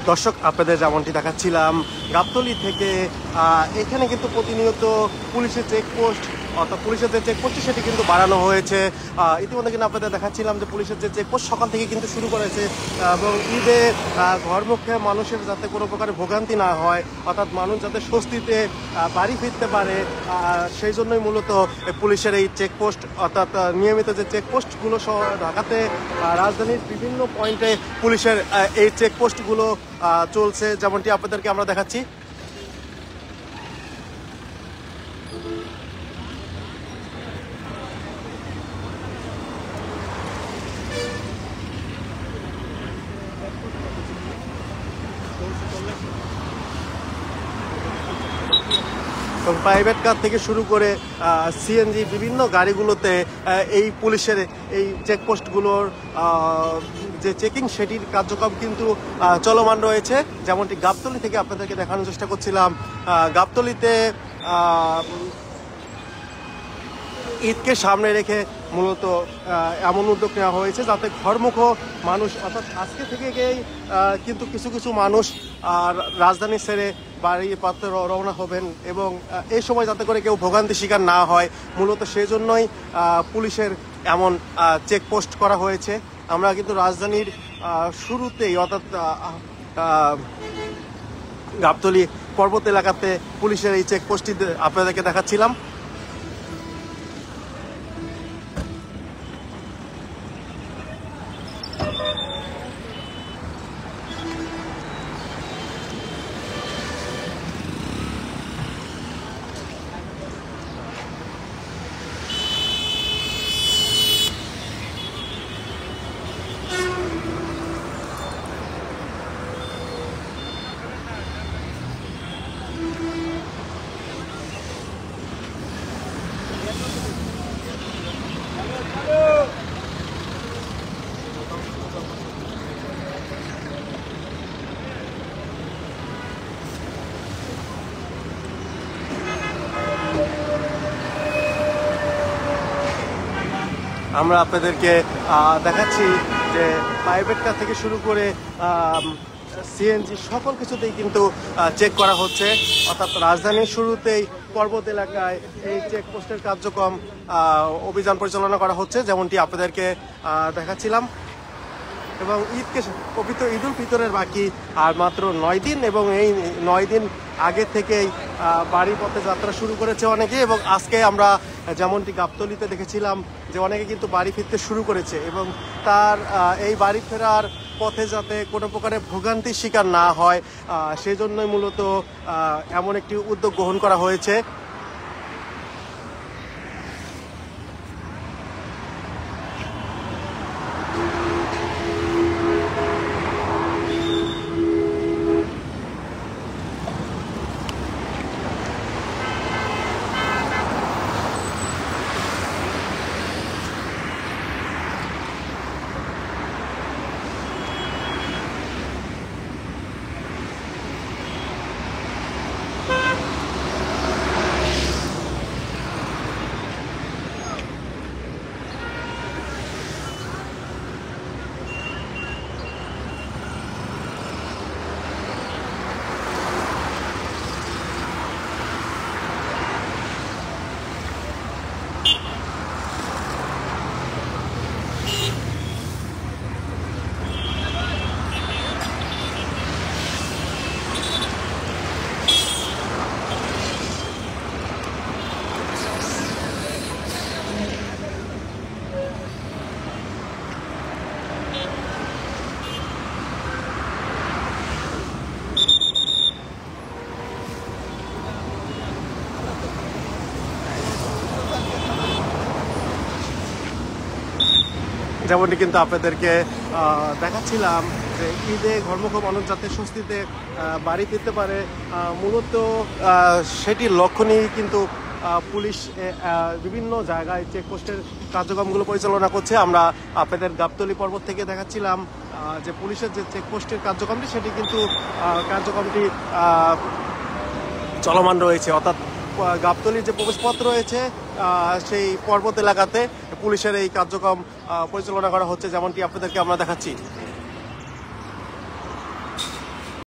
দর্শক, আপনাদের যেমনটি দেখাচ্ছিলাম গাবতলী থেকে, এখানে কিন্তু প্রতিনিয়ত পুলিশের চেকপোস্ট, অর্থাৎ পুলিশের যে চেকপোস্ট সেটি কিন্তু বাড়ানো হয়েছে। ইতিমধ্যে কিন্তু আপনাদের দেখাচ্ছিলাম যে পুলিশের যে চেকপোস্ট সকাল থেকে কিন্তু শুরু করেছে, এবং ঈদে ঘরমুখে মানুষের যাতে কোনো প্রকার ভোগান্তি না হয়, অর্থাৎ মানুষ যাতে স্বস্তিতে বাড়ি ফিরতে পারে, সেই জন্যই মূলত পুলিশের এই চেকপোস্ট, অর্থাৎ নিয়মিত যে চেকপোস্টগুলো ঢাকাতে রাজধানীর বিভিন্ন পয়েন্টে পুলিশের এই চেকপোস্টগুলো চলছে, যেমনটি আপনাদেরকে আমরা দেখাচ্ছি। প্রাইভেট কার থেকে শুরু করে সিএনজি বিভিন্ন গাড়িগুলোতে এই পুলিশের এই চেকপোস্টগুলোর যে চেকিং সেটির কার্যক্রম কিন্তু চলমান রয়েছে। যেমনটি গাবতলী থেকে আপনাদেরকে দেখানোর চেষ্টা করছিলাম, গাবতলীতে ঈদকে সামনে রেখে মূলত এমন উদ্যোগ নেওয়া হয়েছে যাতে ঘরমুখ মানুষ, অর্থাৎ আজকে থেকেই কিন্তু কিছু কিছু মানুষ রাজধানী ছেড়ে বাড়ির পথে রওনা হবেন, এবং এই সময় যাতে করে কেউ ভোগান্তি শিকার না হয়, মূলত সেজন্যই পুলিশের এমন চেকপোস্ট করা হয়েছে। আমরা কিন্তু রাজধানীর শুরুতেই, অর্থাৎ গাবতলী পর্বত এলাকাতে পুলিশের এই চেকপোস্টটি আপনাদেরকে দেখাচ্ছিলাম। আমরা আপনাদেরকে দেখাচ্ছি যে প্রাইভেট কার থেকে শুরু করে সিএনজি সকল কিছুতেই কিন্তু চেক করা হচ্ছে, অর্থাৎ রাজধানীর শুরুতেই পর্বত এলাকায় এই চেকপোস্টের কার্যক্রম অভিযান পরিচালনা করা হচ্ছে, যেমনটি আপনাদেরকে দেখাচ্ছিলাম। এবং ঈদকে, পবিত্র ঈদ উল ফিতরের বাকি আর মাত্র 9 দিন, এবং এই 9 দিন আগে থেকেই বাড়ির পথে যাত্রা শুরু করেছে অনেকে, এবং আজকে আমরা যেমনটি গাবতলীতে দেখেছিলাম যে অনেকে কিন্তু বাড়ি ফিরতে শুরু করেছে, এবং তার এই বাড়ি ফেরার পথে যাতে কোনো প্রকারের ভোগান্তির শিকার না হয়, সেজন্যই মূলত এমন একটি উদ্যোগ গ্রহণ করা হয়েছে। যেমনটি কিন্তু আপনাদেরকে দেখাচ্ছিলাম যে ঈদে ঘরমুখ মানুষ যাতে স্বস্তিতে বাড়ি ফিরতে পারে, মূলত সেটির লক্ষ্য নিয়েই কিন্তু পুলিশ বিভিন্ন জায়গায় চেকপোস্টের কার্যক্রমগুলো পরিচালনা করছে। আমরা আপনাদের গাবতলী পর্বত থেকে দেখাচ্ছিলাম যে পুলিশের যে চেকপোস্টের কার্যক্রমটি সেটি কিন্তু কার্যক্রমটি চলমান রয়েছে, অর্থাৎ গাবতলীর যে প্রবেশপথ রয়েছে সেই পর্বত এলাকাতে পুলিশের এই কার্যক্রম পরিচালনা করা হচ্ছে, যেমনটি আপনাদেরকে আমরা দেখাচ্ছি।